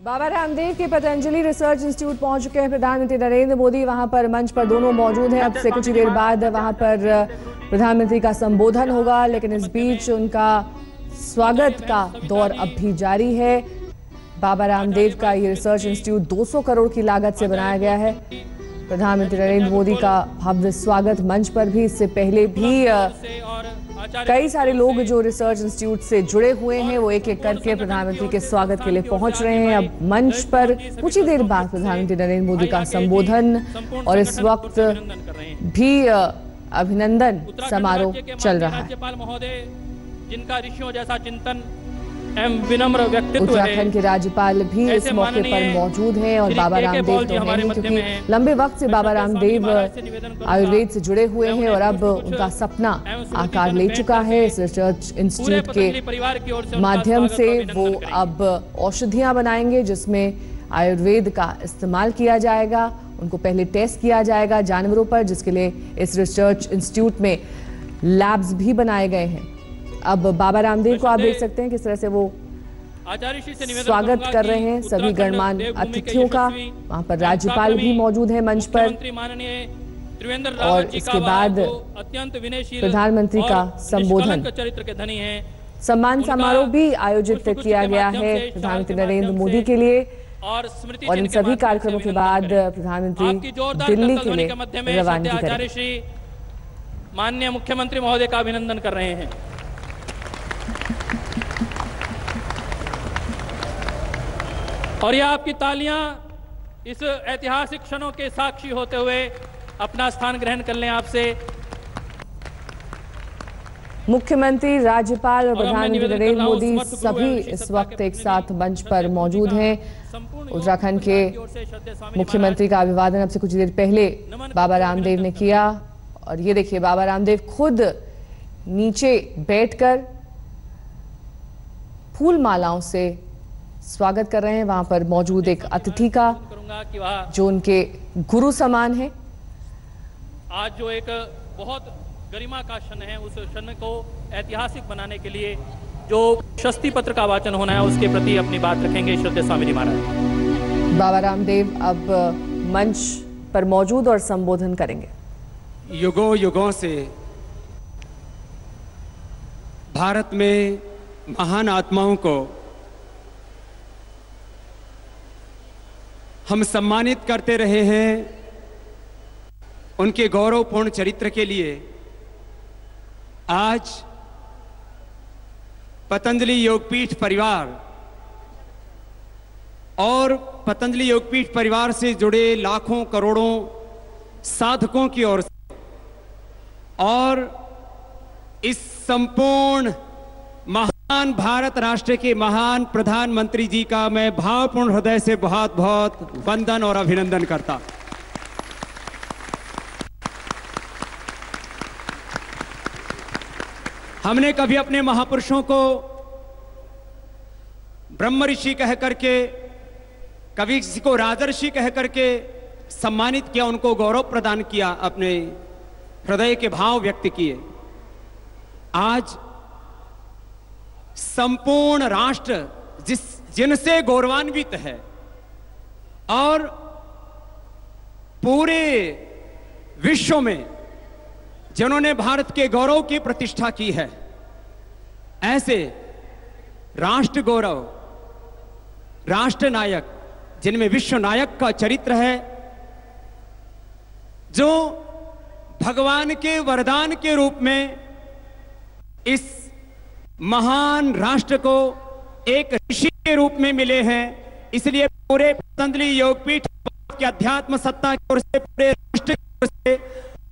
बाबा रामदेव के Patanjali research institute पहुंच चुके हैं प्रधानमंत्री नरेंद्र मोदी। वहां पर मंच पर दोनों मौजूद हैं। अब से कुछ ही देर बाद वहां पर प्रधानमंत्री का संबोधन होगा, लेकिन इस बीच उनका स्वागत का दौर अब भी जारी है। बाबा रामदेव का ये रिसर्च इंस्टीट्यूट 200 करोड़ की लागत से बनाया गया है। प्रधानमंत्री नरेंद्र मोदी का भव्य स्वागत मंच पर भी, इससे पहले भी कई सारे लोग जो रिसर्च इंस्टीट्यूट से जुड़े हुए हैं वो एक एक करके प्रधानमंत्री के स्वागत के लिए पहुंच रहे हैं। अब मंच पर कुछ ही देर बाद प्रधानमंत्री नरेंद्र मोदी का संबोधन और इस वक्त भी अभिनंदन समारोह चल रहा है। जिनका ऋषियों जैसा चिंतन एवं विनम्र व्यक्तित्व है। उत्तराखंड के राज्यपाल भी इस मौके पर मौजूद हैं और बाबा रामदेव तो हैं ही, क्योंकि लंबे वक्त से बाबा रामदेव आयुर्वेद से जुड़े हुए हैं और अब उनका सपना आकार ले चुका है। इस रिसर्च इंस्टीट्यूट के माध्यम से वो अब औषधियां बनाएंगे जिसमें आयुर्वेद का इस्तेमाल किया जाएगा। उनको पहले टेस्ट किया जाएगा जानवरों पर, जिसके लिए इस रिसर्च इंस्टीट्यूट में लैब्स भी बनाए गए हैं। अब बाबा रामदेव को आप देख सकते हैं किस तरह से वो स्वागत कर रहे हैं सभी गणमान्य अतिथियों का। वहां पर राज्यपाल भी मौजूद है मंच पर और इसके बाद प्रधानमंत्री का संबोधन। सम्मान समारोह भी आयोजित किया गया है प्रधानमंत्री नरेंद्र मोदी के लिए और इन सभी कार्यक्रमों के बाद प्रधानमंत्री दिल्ली के लिए रवानगी करेंगे। माननीय मुख्यमंत्री महोदय का अभिनंदन कर रहे हैं। और ये आपकी तालियां इस ऐतिहासिक क्षणों के साक्षी होते हुए अपना स्थान ग्रहण कर लें। आपसे मुख्यमंत्री, राज्यपाल और प्रधानमंत्री नरेंद्र मोदी सभी इस वक्त एक साथ मंच पर मौजूद हैं। उत्तराखंड के मुख्यमंत्री का अभिवादन अब से कुछ देर पहले बाबा रामदेव ने किया और ये देखिए बाबा रामदेव खुद नीचे बैठकर फूल मालाओं से स्वागत कर रहे हैं। वहां पर मौजूद एक अतिथि का जो उनके गुरु समान है। आज जो एक बहुत गरिमा का क्षण है, उस क्षण को ऐतिहासिक बनाने के लिए जो शस्ति पत्र का वाचन होना है उसके प्रति अपनी बात रखेंगे श्रद्धेय स्वामी जी महाराज। बाबा रामदेव अब मंच पर मौजूद और संबोधन करेंगे। युगों युगों से भारत में महान आत्माओं को हम सम्मानित करते रहे हैं उनके गौरवपूर्ण चरित्र के लिए। आज पतंजलि योगपीठ परिवार और पतंजलि योगपीठ परिवार से जुड़े लाखों करोड़ों साधकों की ओर से और इस संपूर्ण महान भारत राष्ट्र के महान प्रधानमंत्री जी का मैं भावपूर्ण हृदय से बहुत बहुत वंदन और अभिनंदन करता। हमने कभी अपने महापुरुषों को ब्रह्म ऋषि कह करके, कभी किसी को राजर्षि कह करके सम्मानित किया, उनको गौरव प्रदान किया, अपने हृदय के भाव व्यक्त किए। आज संपूर्ण राष्ट्र जिनसे गौरवान्वित है और पूरे विश्व में जिन्होंने भारत के गौरव की प्रतिष्ठा की है, ऐसे राष्ट्र गौरव, राष्ट्र नायक जिनमें विश्व नायक का चरित्र है, जो भगवान के वरदान के रूप में इस महान राष्ट्र को एक ऋषि के रूप में मिले हैं। इसलिए पूरे पतंजलि योगपीठ के अध्यात्म सत्ता की ओर से, पूरे राष्ट्र की ओर से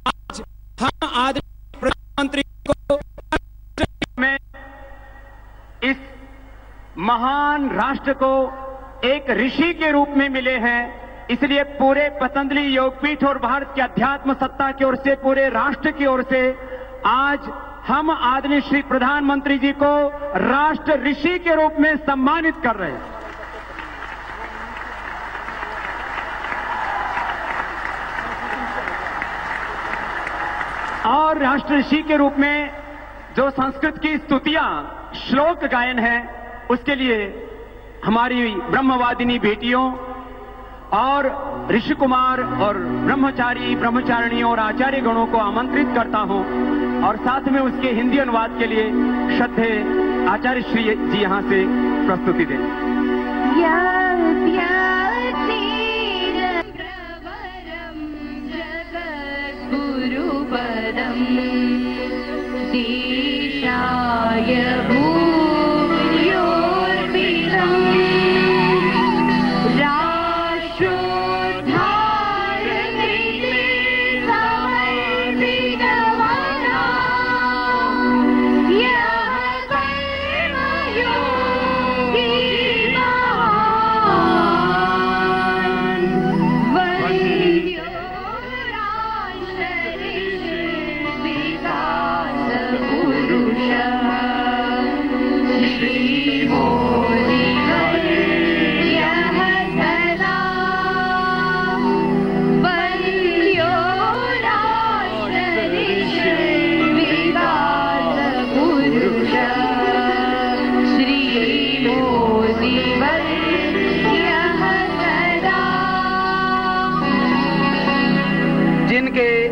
आज हम आदरणीय प्रधानमंत्री को में इस महान राष्ट्र को एक ऋषि के रूप में मिले हैं। इसलिए पूरे पतंजलि योगपीठ और भारत के अध्यात्म सत्ता की ओर से, पूरे राष्ट्र की ओर से आज हम आदरणीय श्री प्रधानमंत्री जी को राष्ट्र ऋषि के रूप में सम्मानित कर रहे हैं। और राष्ट्र ऋषि के रूप में जो संस्कृत की स्तुतियां, श्लोक गायन है, उसके लिए हमारी ब्रह्मवादिनी बेटियों और ऋषि कुमार और ब्रह्मचारी ब्रह्मचारिणियों और आचार्य गणों को आमंत्रित करता हूं और साथ में उसके हिंदी अनुवाद के लिए श्रद्धेय आचार्य श्री जी यहां से प्रस्तुति दें।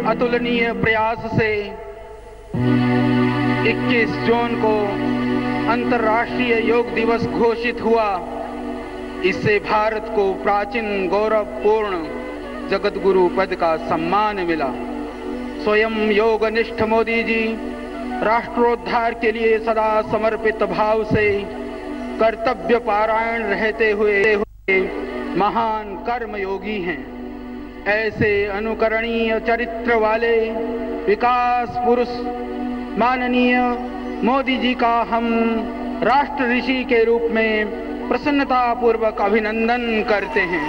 अतुलनीय प्रयास से 21 जून को अंतर्राष्ट्रीय योग दिवस घोषित हुआ। इससे भारत को प्राचीन गौरवपूर्ण जगत गुरु पद का सम्मान मिला। स्वयं योगनिष्ठ मोदी जी राष्ट्रोद्धार के लिए सदा समर्पित भाव से कर्तव्य पारायण रहते हुए महान कर्मयोगी हैं। ऐसे अनुकरणीय चरित्र वाले विकास पुरुष माननीय मोदी जी का हम राष्ट्र ऋषि के रूप में प्रसन्नता पूर्वक अभिनंदन करते हैं।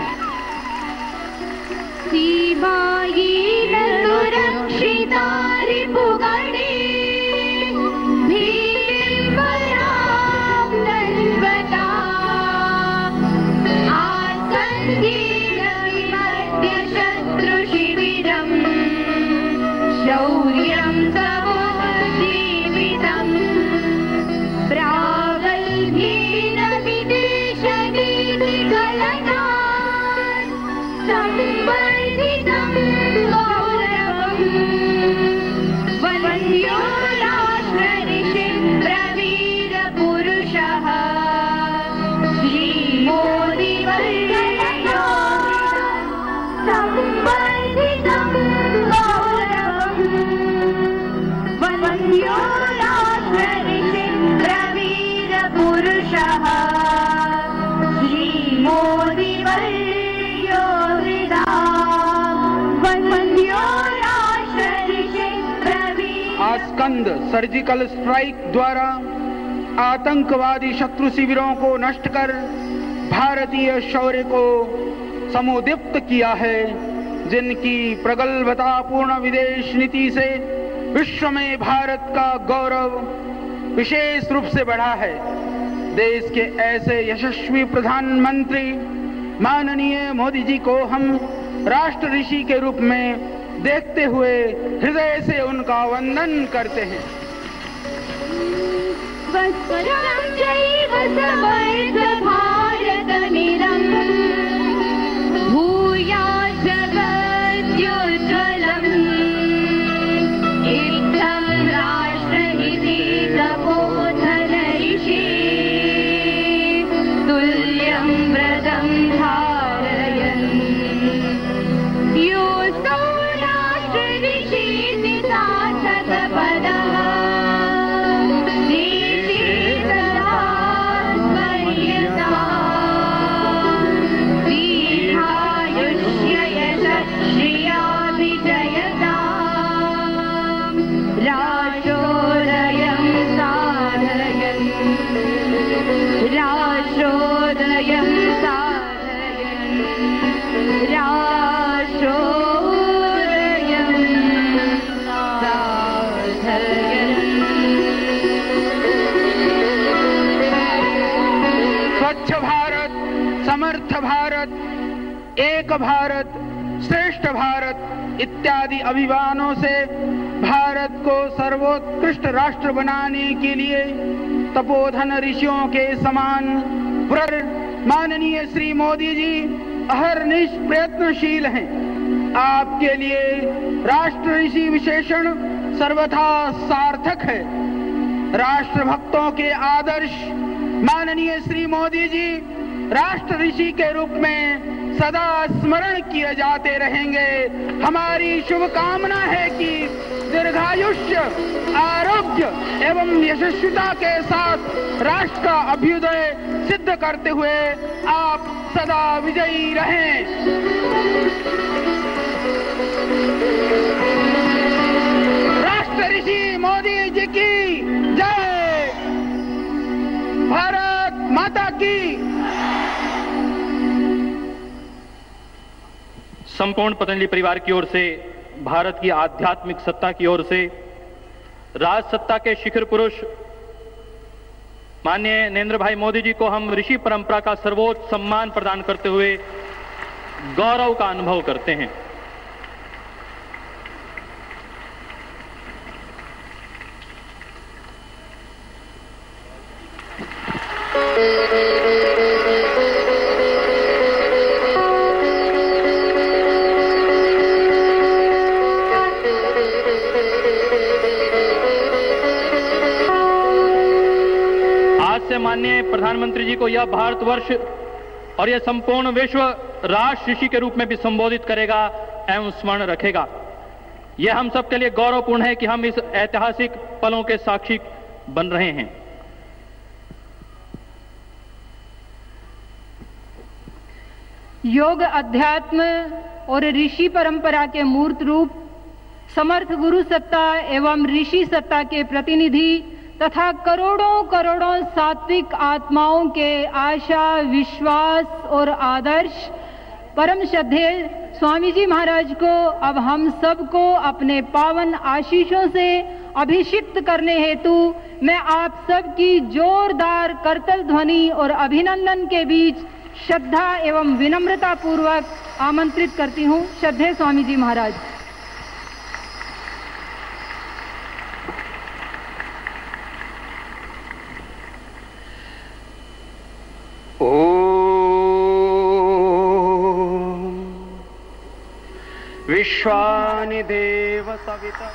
आस्कंद सर्जिकल स्ट्राइक द्वारा आतंकवादी शत्रु शिविरों को नष्ट कर भारतीय शौर्य को समुद्दीप्त किया है, जिनकी प्रगल्भतापूर्ण विदेश नीति से विश्व में भारत का गौरव विशेष रूप से बढ़ा है। देश के ऐसे यशस्वी प्रधानमंत्री माननीय मोदी जी को हम राष्ट्र ऋषि के रूप में देखते हुए हृदय से उनका वंदन करते हैं। स्वच्छ भारत, समर्थ भारत, एक भारत, श्रेष्ठ भारत इत्यादि अभियानों से भारत को सर्वोत्कृष्ट राष्ट्र बनाने के लिए तपोधन ऋषियों के समान माननीय श्री मोदी जी अहरनिश प्रयत्नशील हैं। आपके लिए राष्ट्र ऋषि विशेषण सर्वथा सार्थक है। राष्ट्र भक्तों के आदर्श माननीय श्री मोदी जी राष्ट्र ऋषि के रूप में सदा स्मरण किए जाते रहेंगे। हमारी शुभकामना है कि दीर्घायुष्य, आरोग्य एवं यशस्विता के साथ राष्ट्र का अभ्युदय सिद्ध करते हुए आप सदा विजयी रहें। राष्ट्र ऋषि मोदी जी की जय। भारत माता की। संपूर्ण पतंजलि परिवार की ओर से, भारत की आध्यात्मिक सत्ता की ओर से, राज सत्ता के शिखर पुरुष माननीय नरेंद्र भाई मोदी जी को हम ऋषि परंपरा का सर्वोच्च सम्मान प्रदान करते हुए गौरव का अनुभव करते हैं। माननीय प्रधानमंत्री जी को यह भारतवर्ष और यह संपूर्ण विश्व राष्ट्र ऋषि के रूप में भी संबोधित करेगा एवं स्मरण रखेगा। यह हम सबके लिए गौरवपूर्ण है कि हम इस ऐतिहासिक पलों के साक्षी बन रहे हैं। योग अध्यात्म और ऋषि परंपरा के मूर्त रूप, समर्थ गुरु सत्ता एवं ऋषि सत्ता के प्रतिनिधि तथा करोड़ों करोड़ों सात्विक आत्माओं के आशा, विश्वास और आदर्श परम श्रद्धेय स्वामी जी महाराज को अब हम सबको अपने पावन आशीषों से अभिषिक्त करने हेतु मैं आप सबकी जोरदार करतल ध्वनि और अभिनंदन के बीच श्रद्धा एवं विनम्रता पूर्वक आमंत्रित करती हूँ। श्रद्धेय स्वामी जी महाराज। विश्वानि देव सविता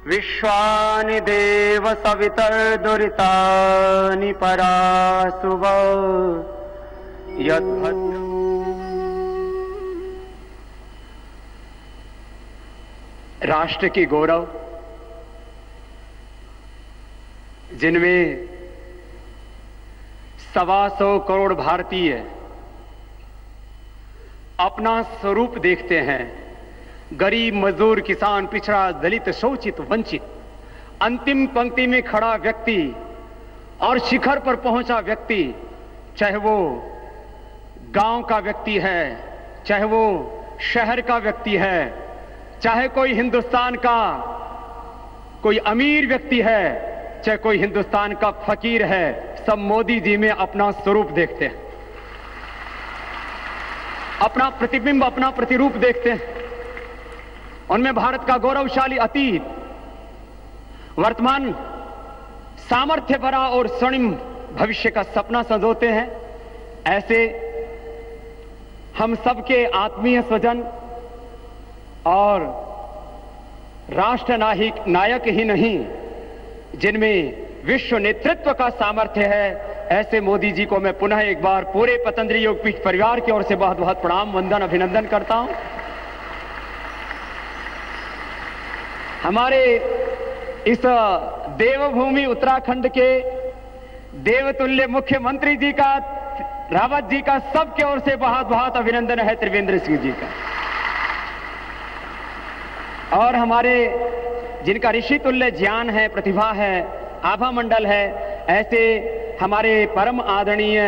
विश्वानि देव सवितर्दुरितानि परासुव यद्भद्र। राष्ट्र की गौरव, जिनमें 125 करोड़ भारतीय अपना स्वरूप देखते हैं। गरीब, मजदूर, किसान, पिछड़ा, दलित, शोषित, वंचित, अंतिम पंक्ति में खड़ा व्यक्ति और शिखर पर पहुंचा व्यक्ति, चाहे वो गांव का व्यक्ति है, चाहे वो शहर का व्यक्ति है, चाहे कोई हिंदुस्तान का कोई अमीर व्यक्ति है, चाहे कोई हिंदुस्तान का फकीर है, सब मोदी जी में अपना स्वरूप देखते हैं, अपना प्रतिबिंब, अपना प्रतिरूप देखते हैं। उनमें भारत का गौरवशाली अतीत, वर्तमान सामर्थ्य भरा और स्वर्णिम भविष्य का सपना संजोते हैं। ऐसे हम सबके आत्मीय स्वजन और राष्ट्र नायक ही नहीं, जिनमें विश्व नेतृत्व का सामर्थ्य है, ऐसे मोदी जी को मैं पुनः एक बार पूरे पतंजलि योगपीठ परिवार की ओर से बहुत बहुत प्रणाम, वंदन, अभिनंदन करता हूं। हमारे इस देवभूमि उत्तराखंड के देवतुल्य मुख्यमंत्री जी का, रावत जी का, सबके ओर से बहुत बहुत अभिनंदन है, त्रिवेंद्र सिंह जी का। और हमारे जिनका ऋषि तुल्य ज्ञान है, प्रतिभा है, आभा मंडल है, ऐसे हमारे परम आदरणीय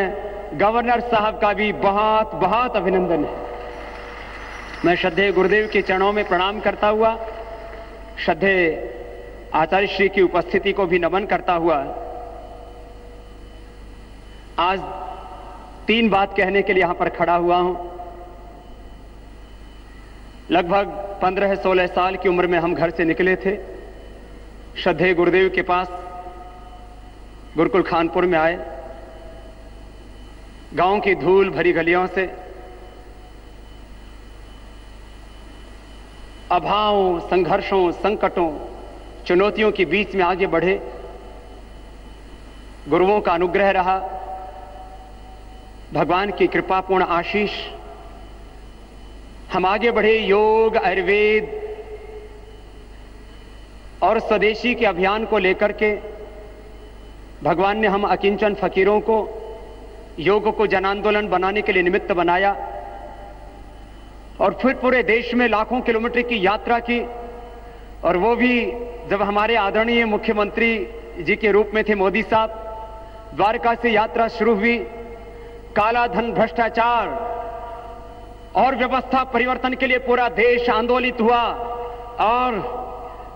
गवर्नर साहब का भी बहुत बहुत अभिनंदन है। मैं श्रद्धेय गुरुदेव के चरणों में प्रणाम करता हुआ, श्रद्धेय आचार्य श्री की उपस्थिति को भी नमन करता हुआ, आज 3 बात कहने के लिए यहां पर खड़ा हुआ हूं। लगभग 15-16 साल की उम्र में हम घर से निकले थे। श्रद्धेय गुरुदेव के पास गुरुकुल खानपुर में आए। गांव की धूल भरी गलियों से, अभावों, संघर्षों, संकटों, चुनौतियों के बीच में आगे बढ़े। गुरुओं का अनुग्रह रहा, भगवान की कृपापूर्ण आशीष, हम आगे बढ़े। योग, आयुर्वेद और स्वदेशी के अभियान को लेकर के भगवान ने हम अकिंचन फकीरों को योग को जन आंदोलन बनाने के लिए निमित्त बनाया और फिर पूरे देश में लाखों किलोमीटर की यात्रा की। और वो भी जब हमारे आदरणीय मुख्यमंत्री जी के रूप में थे मोदी साहब, द्वारका से यात्रा शुरू हुई। काला धन, भ्रष्टाचार और व्यवस्था परिवर्तन के लिए पूरा देश आंदोलित हुआ। और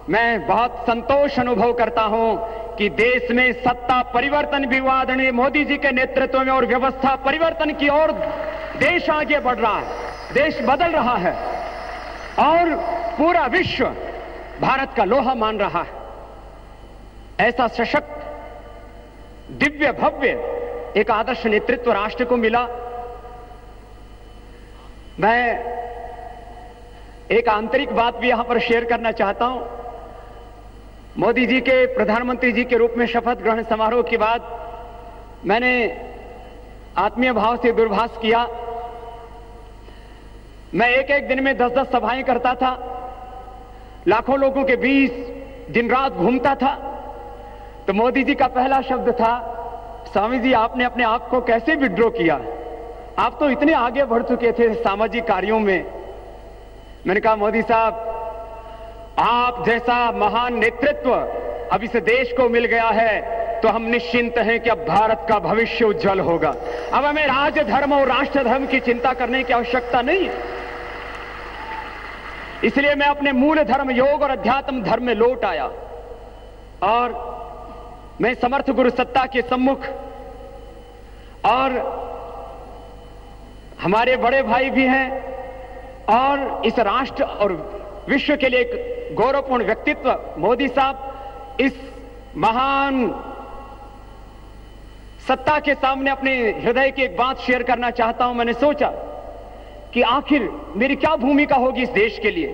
मैं बहुत संतोष अनुभव करता हूं कि देश में सत्ता परिवर्तन भी हुआ आदरणीय मोदी जी के नेतृत्व में, और व्यवस्था परिवर्तन की ओर देश आगे बढ़ रहा है, देश बदल रहा है और पूरा विश्व भारत का लोहा मान रहा है। ऐसा सशक्त, दिव्य, भव्य एक आदर्श नेतृत्व राष्ट्र को मिला। मैं एक आंतरिक बात भी यहां पर शेयर करना चाहता हूं। मोदी जी के प्रधानमंत्री जी के रूप में शपथ ग्रहण समारोह के बाद मैंने आत्मीय भाव से दूरभाष किया। मैं एक दिन में 10-10 सभाएं करता था, लाखों लोगों के बीच दिन रात घूमता था। तो मोदी जी का पहला शब्द था, स्वामी जी आपने अपने आप को कैसे विड्रॉ किया, आप तो इतने आगे बढ़ चुके थे सामाजिक कार्यों में। मैंने कहा मोदी साहब, आप जैसा महान नेतृत्व अब इस देश को मिल गया है तो हम निश्चिंत हैं कि अब भारत का भविष्य उज्जवल होगा। अब हमें राज धर्म और राष्ट्र धर्म की चिंता करने की आवश्यकता नहीं है। इसलिए मैं अपने मूल धर्म योग और अध्यात्म धर्म में लौट आया और मैं समर्थ गुरु सत्ता के सम्मुख, और हमारे बड़े भाई भी हैं और इस राष्ट्र और विश्व के लिए एक गौरवपूर्ण व्यक्तित्व मोदी साहब, इस महान सत्ता के सामने अपने हृदय की एक बात शेयर करना चाहता हूं। मैंने सोचा कि आखिर मेरी क्या भूमिका होगी इस देश के लिए।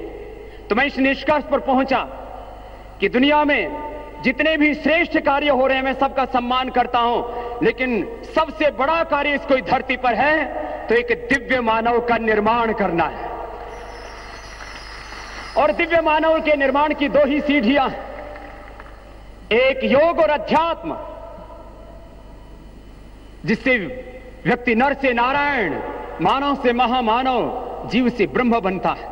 तो मैं इस निष्कर्ष पर पहुंचा कि दुनिया में जितने भी श्रेष्ठ कार्य हो रहे हैं मैं सबका सम्मान करता हूं, लेकिन सबसे बड़ा कार्य इस कोई धरती पर है तो एक दिव्य मानव का निर्माण करना है। और दिव्य मानव के निर्माण की दो ही सीढ़ियां, एक योग और अध्यात्म, जिससे व्यक्ति नर से नारायण, मानव से महामानव, जीव से ब्रह्म बनता है,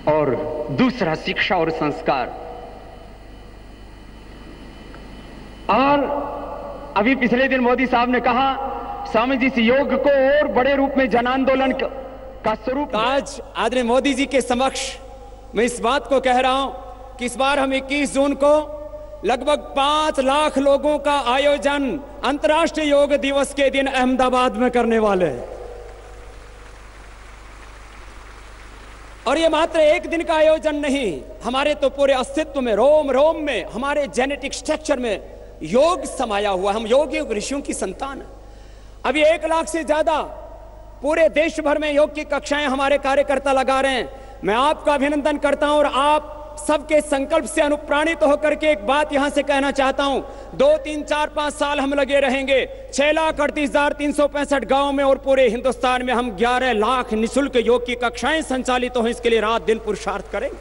और दूसरा शिक्षा और संस्कार। और अभी पिछले दिन मोदी साहब ने कहा, स्वामी जी, इस योग को और बड़े रूप में जन आंदोलन का स्वरूप। आज आदरणीय मोदी जी के समक्ष मैं इस बात को कह रहा हूं कि इस बार हम 21 जून को लगभग 5 लाख लोगों का आयोजन अंतर्राष्ट्रीय योग दिवस के दिन अहमदाबाद में करने वाले हैं। और ये मात्र एक दिन का आयोजन नहीं, हमारे तो पूरे अस्तित्व में, रोम रोम में, हमारे जेनेटिक स्ट्रक्चर में योग समाया हुआ। हम योग ऋषियों की संतान है। अभी 1 लाख से ज्यादा पूरे देश भर में योग की कक्षाएं हमारे कार्यकर्ता लगा रहे हैं। मैं आपका अभिनंदन करता हूं और आप सबके संकल्प से अनुप्राणित होकर के एक बात यहां से कहना चाहता हूं। 2, 3, 4, 5 साल हम लगे रहेंगे। 6,38,365 गांव में और पूरे हिंदुस्तान में हम 11 लाख निःशुल्क योग की कक्षाएं संचालित हो, इसके लिए रात दिन पुरुषार्थ करेंगे।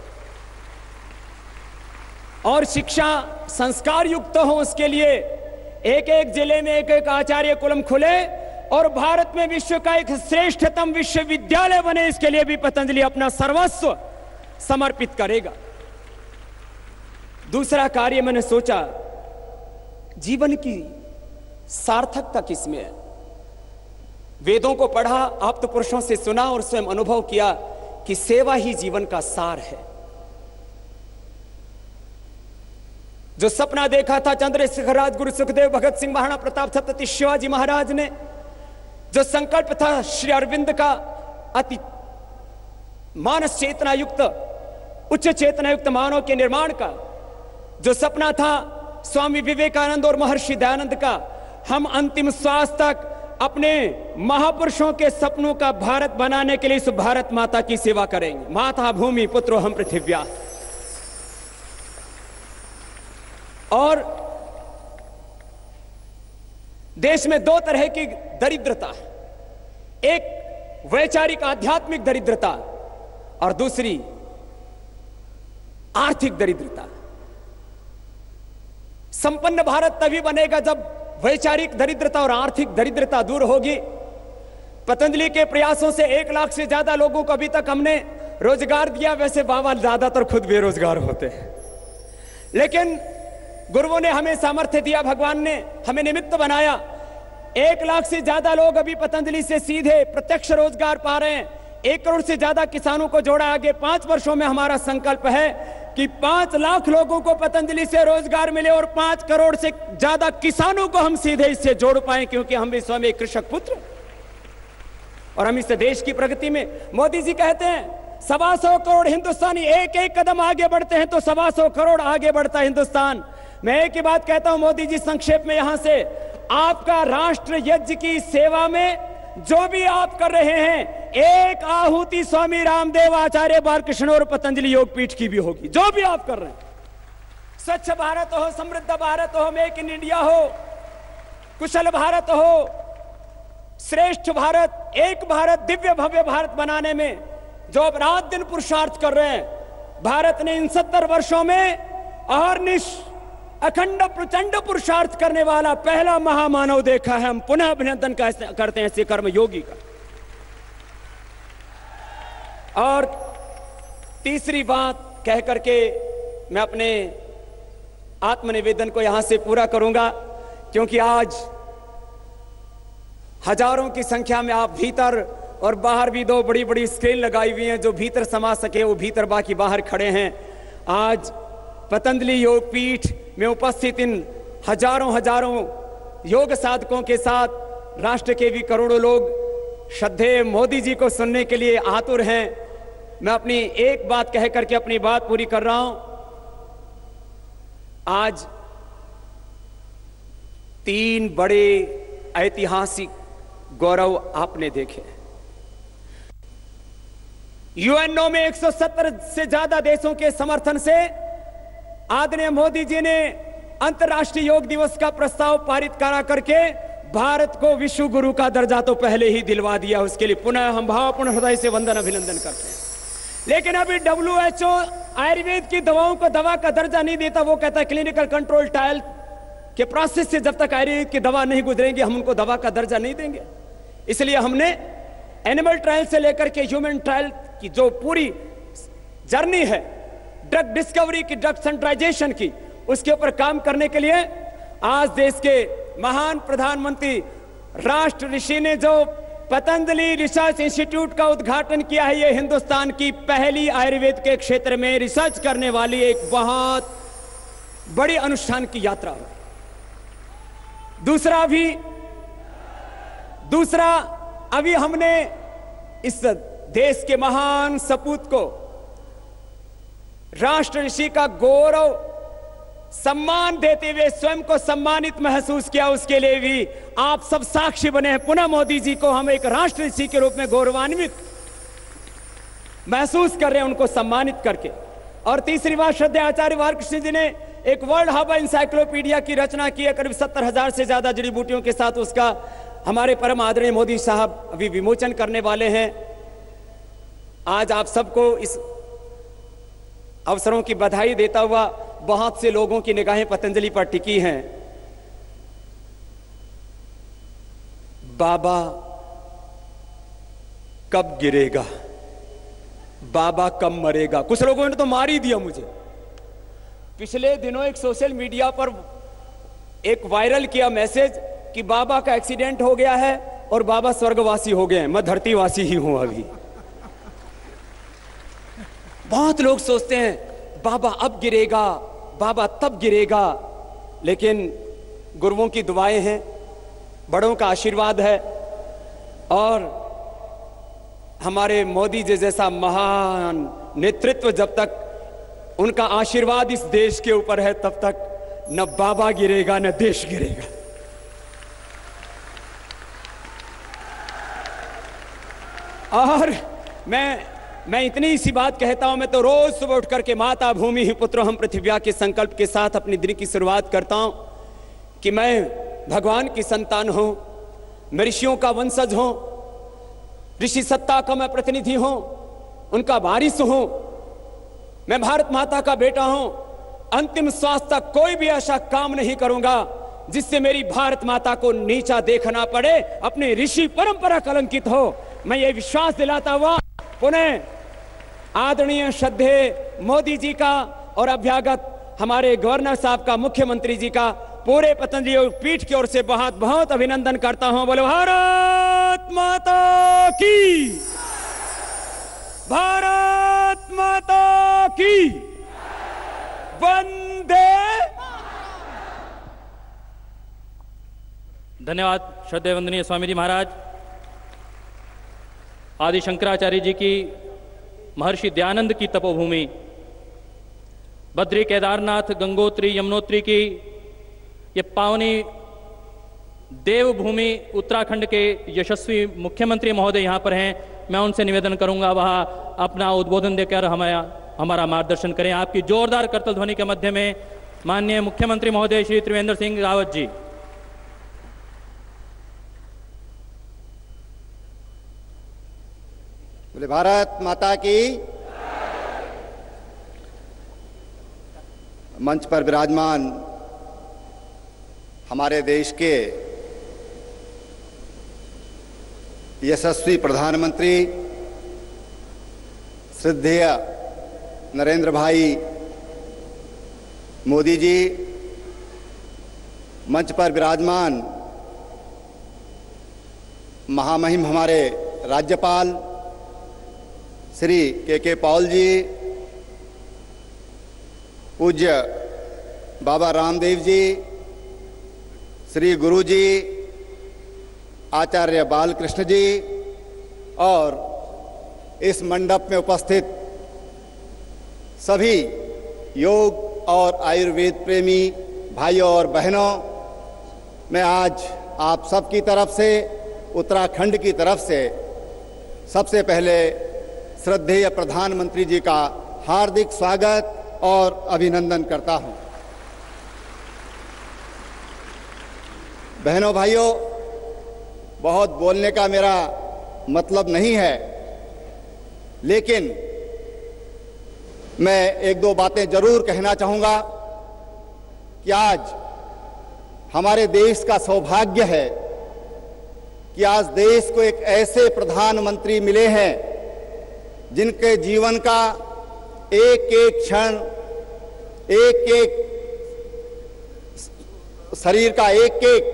और शिक्षा संस्कार युक्त हो, उसके लिए एक जिले में एक आचार्य कुलम खुले और भारत में विश्व का एक श्रेष्ठतम विश्वविद्यालय बने, इसके लिए भी पतंजलि अपना सर्वस्व समर्पित करेगा। दूसरा कार्य मैंने सोचा, जीवन की सार्थकता किसमें है। वेदों को पढ़ा, आप्त पुरुषों से सुना और स्वयं अनुभव किया कि सेवा ही जीवन का सार है। जो सपना देखा था चंद्रशेखर राज, गुरु सुखदेव, भगत सिंह, महाराणा प्रताप, छत्रपति शिवाजी महाराज ने, जो संकल्प था श्री अरविंद का, अति मानस चेतना युक्त, उच्च चेतना युक्त मानव के निर्माण का जो सपना था स्वामी विवेकानंद और महर्षि दयानंद का, हम अंतिम श्वास तक अपने महापुरुषों के सपनों का भारत बनाने के लिए इस भारत माता की सेवा करेंगे। माता भूमि पुत्रो हम पृथिव्या। और देश में दो तरह की दरिद्रता है, एक वैचारिक आध्यात्मिक दरिद्रता और दूसरी आर्थिक दरिद्रता। संपन्न भारत तभी बनेगा जब वैचारिक दरिद्रता और आर्थिक दरिद्रता दूर होगी। पतंजलि के प्रयासों से 1 लाख से ज्यादा लोगों को अभी तक हमने रोजगार दिया। वैसे बाबा ज्यादातर खुद बेरोजगार होते हैं, लेकिन गुरुओं ने हमें सामर्थ्य दिया, भगवान ने हमें निमित्त बनाया। 1 लाख से ज्यादा लोग अभी पतंजलि से सीधे प्रत्यक्ष रोजगार पा रहे हैं। 1 करोड़ से ज्यादा किसानों को जोड़ा। आगे 5 वर्षों में हमारा संकल्प है कि 5 लाख लोगों को पतंजलि से रोजगार मिले और 5 करोड़ से ज्यादा किसानों को हम सीधे इससे जोड़ पाए, क्योंकि हम भी स्वयं एक कृषक पुत्र और हम इस देश की प्रगति में। मोदी जी कहते हैं 125 करोड़ हिंदुस्तानी एक एक कदम आगे बढ़ते हैं तो 125 करोड़ आगे बढ़ता है हिंदुस्तान। मैं एक ही बात कहता हूं मोदी जी, संक्षेप में यहां से, आपका राष्ट्र यज्ञ की सेवा में जो भी आप कर रहे हैं, एक आहुति स्वामी रामदेव, आचार्य बालकृष्ण और पतंजलि योगपीठ की भी होगी। जो भी आप कर रहे हैं, स्वच्छ भारत हो, समृद्ध भारत हो, मेक इन इंडिया हो, कुशल भारत हो, श्रेष्ठ भारत, एक भारत, दिव्य भव्य भारत बनाने में जो अब रात दिन पुरुषार्थ कर रहे हैं, भारत ने इन 70 वर्षों में अहर्निश अखंड प्रचंड पुरुषार्थ करने वाला पहला महामानव देखा है। हम पुनः अभिनंदन करते हैं ऐसे कर्म योगी का। और तीसरी बात कह करके मैं अपने आत्मनिवेदन को यहां से पूरा करूंगा, क्योंकि आज हजारों की संख्या में आप भीतर और बाहर भी 2 बड़ी बड़ी स्क्रीन लगाई हुई हैं। जो भीतर समा सके वो भीतर, बाकी बाहर खड़े हैं। आज पतंजलि योगपीठ में उपस्थित इन हजारों योग साधकों के साथ राष्ट्र के भी करोड़ों लोग श्रद्धेय मोदी जी को सुनने के लिए आतुर हैं। मैं अपनी एक बात कह करके अपनी बात पूरी कर रहा हूं। आज 3 बड़े ऐतिहासिक गौरव आपने देखे। यूएनओ में 170 से ज्यादा देशों के समर्थन से आदरणीय मोदी जी ने अंतर्राष्ट्रीय योग दिवस का प्रस्ताव पारित करा करके भारत को विश्व गुरु का दर्जा तो पहले ही दिलवा दिया। उसके लिए पुनः हम भावपूर्ण हृदय से वंदन अभिनंदन करते हैं। लेकिन अभी WHO आयुर्वेद की दवाओं को दवा का दर्जा नहीं देता। वो कहता है क्लिनिकल कंट्रोल ट्रायल के प्रोसेस से जब तक आयुर्वेद की दवा नहीं गुजरेंगी हम उनको दवा का दर्जा नहीं देंगे। इसलिए हमने एनिमल ट्रायल से लेकर के ह्यूमन ट्रायल की जो पूरी जर्नी है, ड्रग डिस्कवरी की, ड्रग सेंट्राइजेशन की, उसके ऊपर काम करने के लिए आज देश के महान प्रधानमंत्री राष्ट्र ऋषि ने जो पतंजलि रिसर्च इंस्टीट्यूट का उद्घाटन किया है, ये हिंदुस्तान की पहली आयुर्वेद के क्षेत्र में रिसर्च करने वाली एक बहुत बड़ी अनुष्ठान की यात्रा है। दूसरा अभी हमने इस देश के महान सपूत को राष्ट्र ऋषि का गौरव सम्मान देते हुए स्वयं को सम्मानित महसूस किया। उसके लिए भी आप सब साक्षी बने हैं। पुनः मोदी जी को हम एक राष्ट्र ऋषि के रूप में गौरवान्वित महसूस कर रहे हैं, उनको सम्मानित करके। और तीसरी बात, श्रद्धेय आचार्य बालकृष्ण जी ने एक वर्ल्ड हर्बल इंसाइक्लोपीडिया की रचना की है, करीब 70,000 से ज्यादा जड़ी बूटियों के साथ। उसका हमारे परम आदरणीय मोदी साहब अभी विमोचन करने वाले हैं। आज आप सबको इस अवसरों की बधाई देता हुआ बहुत से लोगों की निगाहें पतंजलि पर टिकी हैं। बाबा कब गिरेगा, बाबा कब मरेगा। कुछ लोगों ने तो मार ही दिया मुझे। पिछले दिनों एक सोशल मीडिया पर एक वायरल किया मैसेज कि बाबा का एक्सीडेंट हो गया है और बाबा स्वर्गवासी हो गए हैं। मैं धरतीवासी ही हूं अभी। बहुत लोग सोचते हैं बाबा अब गिरेगा, बाबा तब गिरेगा, लेकिन गुरुओं की दुआएं हैं, बड़ों का आशीर्वाद है और हमारे मोदी जी जैसा महान नेतृत्व जब तक उनका आशीर्वाद इस देश के ऊपर है, तब तक न बाबा गिरेगा न देश गिरेगा। और मैं इतनी सी बात कहता हूं, मैं तो रोज सुबह उठ करके माता भूमि ही पुत्र हम पृथ्व्या के संकल्प के साथ अपनी दिन की शुरुआत करता हूं कि मैं भगवान की संतान हूं, मैं ऋषियों का वंशज हूं, ऋषि सत्ता का मैं प्रतिनिधि हूं, उनका वारिस हूं, मैं भारत माता का बेटा हूं। अंतिम श्वास तक कोई भी ऐसा काम नहीं करूंगा जिससे मेरी भारत माता को नीचा देखना पड़े, अपनी ऋषि परंपरा कलंकित हो। मैं ये विश्वास दिलाता हुआ पुनः आदरणीय श्रद्धेय मोदी जी का और अभ्यागत हमारे गवर्नर साहब का, मुख्यमंत्री जी का, पूरे पतंजलि योग पीठ की ओर से बहुत बहुत अभिनंदन करता हूं। बोलो भारत माता की, भारत माता की, वंदे। धन्यवाद श्रद्धेय वंदनीय स्वामी जी महाराज। आदि शंकराचार्य जी की, महर्षि दयानंद की तपोभूमि, बद्री, केदारनाथ, गंगोत्री, यमुनोत्री की ये पावनी देवभूमि उत्तराखंड के यशस्वी मुख्यमंत्री महोदय यहाँ पर हैं। मैं उनसे निवेदन करूंगा वह अपना उद्बोधन देकर हमारा मार्गदर्शन करें। आपकी जोरदार करतल ध्वनि के मध्य में माननीय मुख्यमंत्री महोदय श्री त्रिवेंद्र सिंह रावत जी। बोले भारत माता की। मंच पर विराजमान हमारे देश के यशस्वी प्रधानमंत्री श्रद्धेय नरेंद्र भाई मोदी जी, मंच पर विराजमान महामहिम हमारे राज्यपाल श्री के पॉल जी, पूज्य बाबा रामदेव जी, श्री गुरु जी, आचार्य बालकृष्ण जी और इस मंडप में उपस्थित सभी योग और आयुर्वेद प्रेमी भाइयों और बहनों, मैं आज आप सबकी तरफ से, उत्तराखंड की तरफ से सबसे पहले श्रद्धेय प्रधानमंत्री जी का हार्दिक स्वागत और अभिनंदन करता हूं। बहनों भाइयों, बहुत बोलने का मेरा मतलब नहीं है, लेकिन मैं एक दो बातें जरूर कहना चाहूंगा कि आज हमारे देश का सौभाग्य है कि आज देश को एक ऐसे प्रधानमंत्री मिले हैं जिनके जीवन का एक एक क्षण, एक एक शरीर का एक एक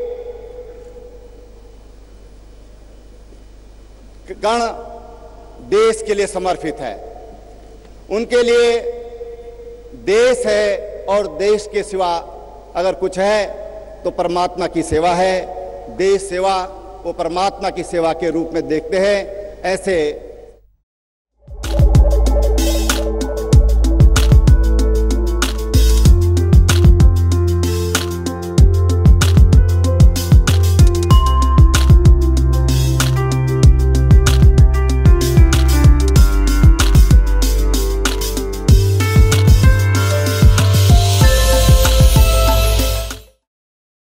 कण देश के लिए समर्पित है। उनके लिए देश है और देश के सिवा अगर कुछ है तो परमात्मा की सेवा है। देश सेवा वो परमात्मा की सेवा के रूप में देखते हैं। ऐसे